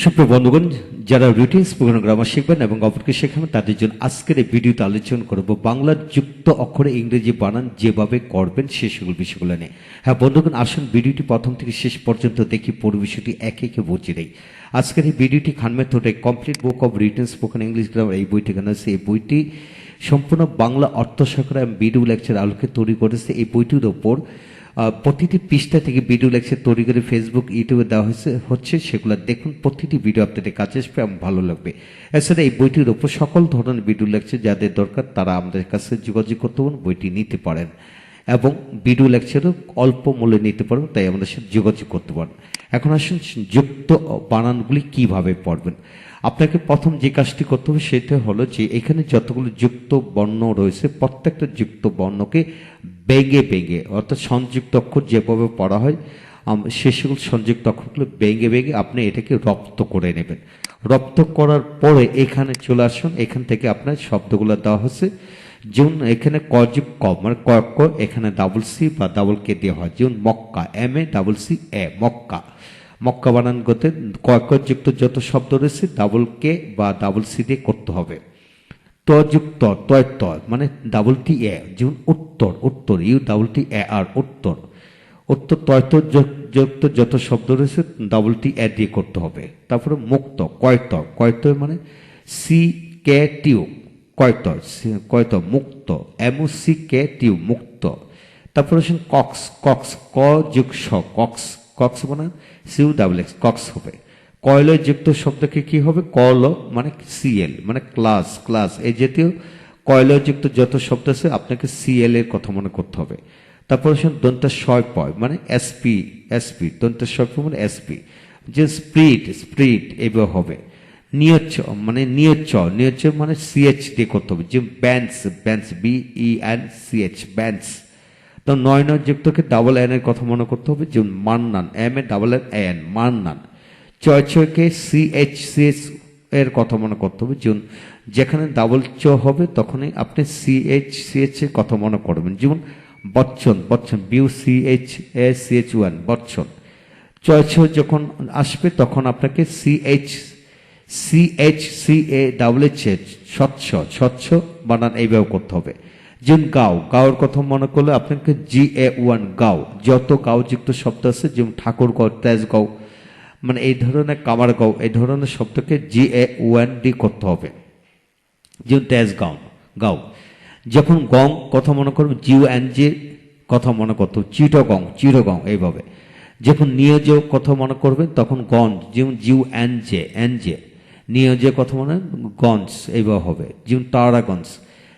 সুপ্রিয় বন্ধুগণ, যারা রিটেন স্পোকেন গ্রামার শিখবেন এবং অপরকে শেখাবেন তাদের জন্য আজকের এই ভিডিওতে আলোচনা করব বাংলার যুক্ত অক্ষরে ইংরেজি বানান যেভাবে করবেন সে সকল বিষয়গুলো নিয়ে। হ্যাঁ বন্ধুগণ, আসুন ভিডিওটি প্রথম থেকে শেষ পর্যন্ত দেখি, পুরো বিষয়টি একে একে বুঝে নেই। আজকের এই ভিডিওটি খান মেথডে complete book of written spoken English grammar এই বইটি কেন আছে। এই বইটি সম্পূর্ণ বাংলা অর্থ সহকারে আমি ভিডিও লেকচার আলোকে তৈরি করেছে। এই বইটির ওপর প্রতিটি পৃষ্ঠা থেকে ভিডিও লেকচার তৈরি করে ফেসবুক ইউটিউবে দেওয়া হচ্ছে, সেগুলো দেখুন। প্রতিটি ভিডিও আপনাদের কাছে আসবে এবং ভালো লাগবে। এছাড়া এই বইটির ওপর সকল ধরনের ভিডিও লেকচার যাদের দরকার তারা আমাদের কাছে যোগাযোগ করতে পারেন, বইটি নিতে পারেন এবং ভিডিও লেকচারও অল্প মূল্যে নিতে পারেন, তাই আমাদের সাথে যোগাযোগ করতে পারেন। এখন আসুন যুক্ত বানানগুলি কিভাবে পড়বেন। আপনাকে প্রথম যে কাজটি করতে হবে সেটা হলো যে এখানে যতগুলো যুক্ত বর্ণ রয়েছে প্রত্যেকটা যুক্ত বর্ণকে ভেঙে ভেঙে, অর্থাৎ সংযুক্ত অক্ষর যেভাবে পড়া হয় সে সকল সংযুক্ত অক্ষরগুলো ভেঙে ভেঙে আপনি এটাকে রপ্ত করে নেবেন। রপ্ত করার পরে এখানে চলে আসুন। এখান থেকে আপনার শব্দগুলো দেওয়া হচ্ছে, যেমন এখানে ক যুগ ক মানে ক, এখানে ডাবল সি বা ডাবল কে দেওয়া হয়। যেমন Mecca, M A double C A, Mecca. Mecca বানান করতে ক যুক্ত যত শব্দ রয়েছে ডাবল কে বা ডাবল সি দিয়ে করতে হবে। ত যুক্ত তয় ত মানে ডাবল টি এ, যেমন উত্তর, উত্তর ইউ ডাবল টি এ আর উত্তর। উত্তর তয়ত যুক্ত যত শব্দ রয়েছে ডাবল টি এ দিয়ে করতে হবে। তারপরে মুক্ত, কয়ত, কয়ত মানে সি কে টিউ, কয়ত, কয়ত মুক্ত, এমও সি কে টিউ মুক্ত। তারপরে কক্স, কক্স ক যুগ স, কক্স, কক্স মানে সিউ ডাবল এক্স, কক্স হবে। কয়ল যুক্ত শব্দকে কি হবে, কল মানে সিএল মানে ক্লাস, ক্লাস এই জাতীয় কয়ল যুক্ত যত শব্দ আছে আপনাকে সিএল এর কথা মনে করতে হবে। তারপর দন্ত শয় পয় মানে এসপি, এসপি দন্ত শয় মানে এসপি। যে স্প্রিট, স্প্রিট এবার হবে। নিয়চ মানে নিয়চ, নিয়চ মানে সিএচ দিয়ে করতে হবে। যে bench, bench B E N C H, bench. তো নয় যুক্তকে ডাবল এন এর কথা মনে করতে হবে। যেমন Mannan, M A double N Mannan. চয় ছয়কে সিএচ, সিএচ এর কথা মনে করতে হবে। যেমন যেখানে ডাবল চ হবে তখনই আপনি সিএচ, সিএচ এর কথা মনে করবেন। যেমন Bachchan, Bachchan B U C H A C H one, Bachchan. চয় ছ যখন আসবে তখন আপনাকে C H, C H C A double H A, স্বচ্ছ, স্বচ্ছ বানান এইভাবে করতে হবে। যেমন গাও, গাওর কথা মনে করলে আপনাকে জি এ ওয়ান গাও। যত গাও যুক্ত শব্দ আছে যেমন ঠাকুর গাও, তেজ গাও মানে এই ধরনের, কামার গাও এই ধরনের শব্দকে জি এ ওয়ান ডি করতে হবে। যেমন তেজ গাও, গাও। যখন গং কথা মনে করবে জিউ এন জি কথা মনে করতে হবে। চিটগং, চিরগং এইভাবে। যখন নিয়োজ কথা মনে করবেন তখন গঞ্জ, যেমন জিউ এন জে, এন জে। নিয়োজে কথা মনে গঞ্জ এইভাবে হবে। যেমন তারাগঞ্জ।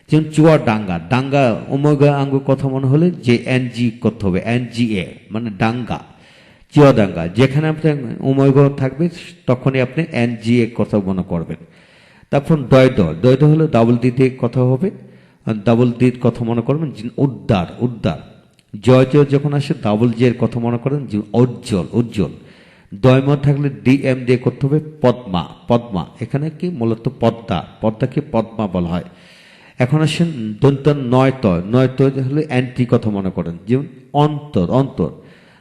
যেমন চুয়া ডাঙ্গা, ডাঙ্গা ওমেগা আঙ্গ কথা মনে হলে যে এন জি করতে হবে, এন জি এ মানে ডাঙ্গা, চুয়াডাঙ্গা। যেখানে আপনার উময়গ থাকবে তখনই আপনি এন জি এ কথা মনে করবেন। তারপর দয়দ, দয়দ হলো ডাবল দি দিয়ে কথা হবে, ডাবল দির কথা মনে করবেন। উদ্দার, উদ্দার। জয় জয় যখন আসে ডাবল জে এর কথা মনে করেন। যে উজ্জ্বল, উজ্জ্বল। দয়ম থাকলে ডি এম দিয়ে করতে হবে পদ্মা, পদ্মা। এখানে কি মূলত পদ্মা, পদ্মাকে পদ্মা বলা হয়। এখন আসেন দন্ত নয়ত, নয়ত হলে অ্যান্টি কথা মনে করেন। যেমন অন্তর, অন্তর।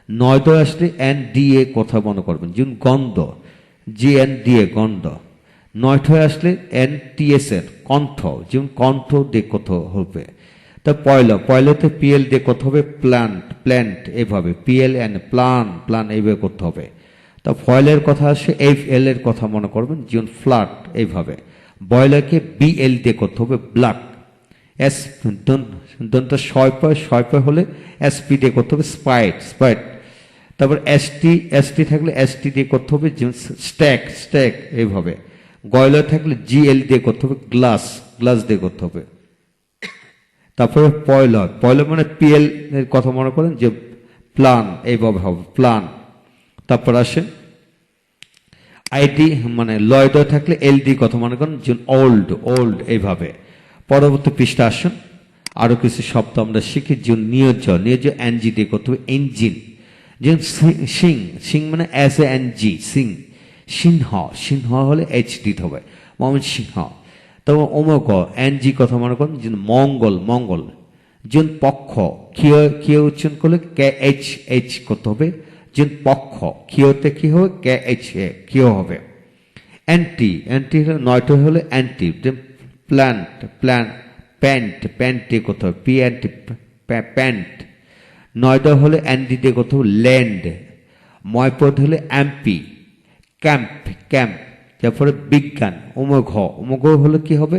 নয়ত আসলে এন ডি এ কথা মনে করবেন। যেমন গন্ধ, জি এন ডি এ গন্ধ। নয়ট আসলে এন টি এস এর কণ্ঠ, যেমন কণ্ঠ দিয়ে কথা হবে। তা পয়লা, পয়লাতে পিএল দিয়ে করতে হবে প্ল্যান্ট, প্ল্যান্ট এভাবে। পিএল এন প্লান, প্লান এইভাবে করতে হবে। তা ফয়েলের কথা আসে এফ এল এর কথা মনে করবেন। যেমন ফ্ল্যাট এইভাবে। বয়লাকে বিএল দিয়ে করতে হবে ব্ল্যাক। এস দন্ত ছয় পয়, ছয় পয় হলে এসপি দিয়ে করতে হবে স্পাইট, স্পাইট। তারপর এসটি, এসটি থাকলে এসটি দিয়ে করতে হবে। যেমন স্ট্যাক, স্ট্যাক এইভাবে। গয়লা থাকলে জিএল দিয়ে করতে হবে গ্লাস, গ্লাস দিয়ে করতে হবে। তারপরে পয়লা, পয়লা মানে পিএল এর কথা মনে করেন। যে প্লান এইভাবে হবে, প্লান। তারপর আসেন আইডি মানে লয় দয় থাকলে এল ডি কথা মনে করেন। যেমন ওল্ড, ওল্ড এইভাবে। পরবর্তী পৃষ্ঠা আসুন, আরো কিছু শব্দ আমরা শিখি। যেমন নিয়োজ, নিয়োজ এনজি দিয়ে করতে হবে ইঞ্জিন। যেমন সিং, সিং মানে S A N G, Singh. Sinha, Sinha হলে এইচ দিতে হবে, ময়মন সিংহ। তবে অমক এনজি কথা মনে করেন। যেমন মঙ্গল, মঙ্গল। যেমন পক্ষ, ক্ষীয়, ক্ষীয় উচ্চারণ করলে কে এইচ এইচ করতে হবে। যেমন পক্ষ, ক্ষীয়তে কি হবে কে এইচ এ, ক্ষীয় হবে। অ্যান্টি অ্যান্টি হলো 9টা হলো anti. Plant plant, pant pant দিয়ে করতে হবে, পি অ্যান্টি প্যান্ট। 9টা হলে অ্যান্টি দিয়ে করতে হবে ল্যান্ড। ময়পদ হলে এমপি, ক্যাম্প ক্যাম্প। তারপরে বিজ্ঞান অমোঘ, অমোঘ হলে কি হবে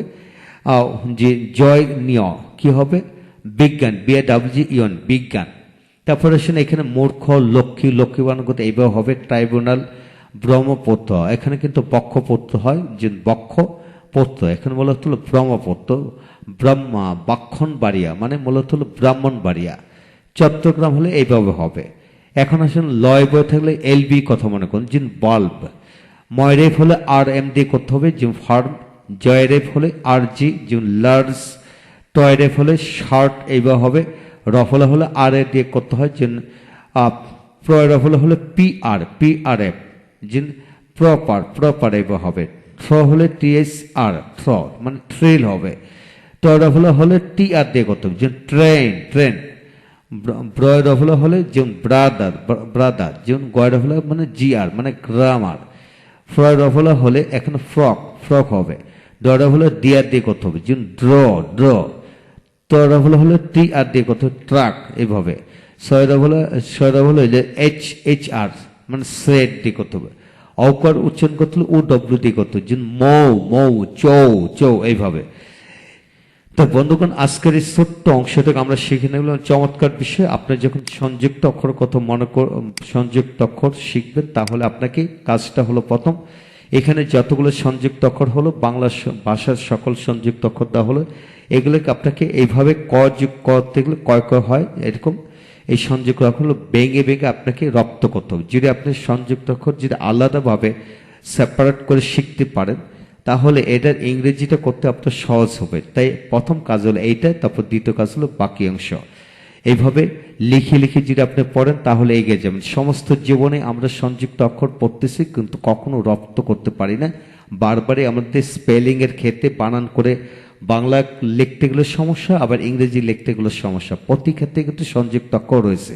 যে জয় নিয় কি হবে বিজ্ঞান, BAWGN বিজ্ঞান। তারপরে আসেন এখানে মূর্খ লক্ষ্মী, লক্ষ্মী বানান করতে এইভাবে হবে ট্রাইব্যুনাল। ব্রহ্মপুত্র এখানে কিন্তু বক্ষপুত্র হয়, যে বক্ষপুত্র এখানে মূলত হলো ব্রহ্মপুত্র। ব্রহ্মা বাক্ষণ বাড়িয়া মানে মূলত হলো ব্রাহ্মণ বাড়িয়া। চট্টগ্রাম হলে এইভাবে হবে। এখন আসেন লয় বই থাকলে LB কথা মনে করুন, যে বাল্ব। ময়রেফ হলে RM দিয়ে করতে হবে, যে ফার্ম। জয়রেফ হলে RG, যে লার্জ। টয়রেফ হলে শার্ট, এইভাবে হবে। রফলা হলে RA দিয়ে করতে হয়, যে প্রয়রফলা হলে PRF, যে প্রপার এইভাবে হবে। থ্র হলে THR থ্র মানে ট্রেল হবে। টয়রফলা হলে TR দিয়ে করতে হবে, যে ট্রেন। ব্রয়রফলা হলে যেমন ব্রাদার, যেমন গয়রফলা মানে GR মানে গ্রামার। ফ্রয়রফলা হলে এখন ফ্রক হবে। ডরফলা ডিআর দিয়ে করতে হবে, যেমন ড্র। তরফলা হলে TR দিয়ে করতে হবে, ট্রাক এইভাবে। ছয়রফলা হলে HR মানে সেট দিয়ে করতে হবে। অকার উচ্চারণ করতে হলে OW দিয়ে করতে হবে, যেমন মৌ চৌ এইভাবে। তো বন্ধুগণ, আজকের এই ছোট্ট অংশটাকে আমরা শিখে নিলাম, চমৎকার বিষয়। আপনি যখন সংযুক্ত অক্ষর কথা সংযুক্ত অক্ষর শিখবেন, তাহলে আপনাকে কাজটা হলো প্রথম এখানে যতগুলো সংযুক্ত অক্ষর হলো বাংলা ভাষার সকল সংযুক্ত অক্ষর দেওয়া হলো, এগুলোকে আপনাকে এইভাবে করতে গেলে কয় হয় এরকম এই সংযুক্ত অক্ষর ভেঙে আপনাকে রপ্ত করতে হবে। যদি আপনি সংযুক্ত অক্ষর যদি আলাদাভাবে সেপারেট করে শিখতে পারেন, তাহলে এটার ইংরেজিটা করতে আপনার সহজ হবে। তাই প্রথম কাজ হলো এইটা, তারপর দ্বিতীয় কাজ হলো বাকি অংশ। এইভাবে লিখে যদি আপনি পড়েন, তাহলে এগিয়ে যাবেন। সমস্ত জীবনে আমরা সংযুক্ত অক্ষর পড়তেছি, কিন্তু কখনো রপ্ত করতে পারি না। বারবারই আমাদের স্পেলিং এর ক্ষেত্রে বানান করে বাংলা লিখতে গেলে সমস্যা, আবার ইংরেজি লিখতে গেলে সমস্যা। প্রতি ক্ষেত্রে কিন্তু সংযুক্ত অক্ষর রয়েছে।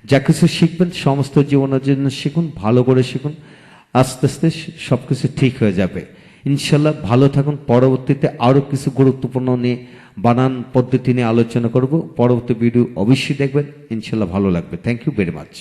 যা কিছু শিখবেন সমস্ত জীবনের জন্য শিখুন, ভালো করে শিখুন। আস্তে আস্তে সবকিছু ঠিক হয়ে যাবে ইনশাল্লাহ। ভালো থাকুন। পরবর্তীতে আরো কিছু গুরুত্বপূর্ণ নিয়ে বানান পদ্ধতি নিয়ে আলোচনা করব। পরবর্তী ভিডিও অবশ্যই দেখবেন, ইনশাল্লাহ ভালো লাগবে। Thank you very much.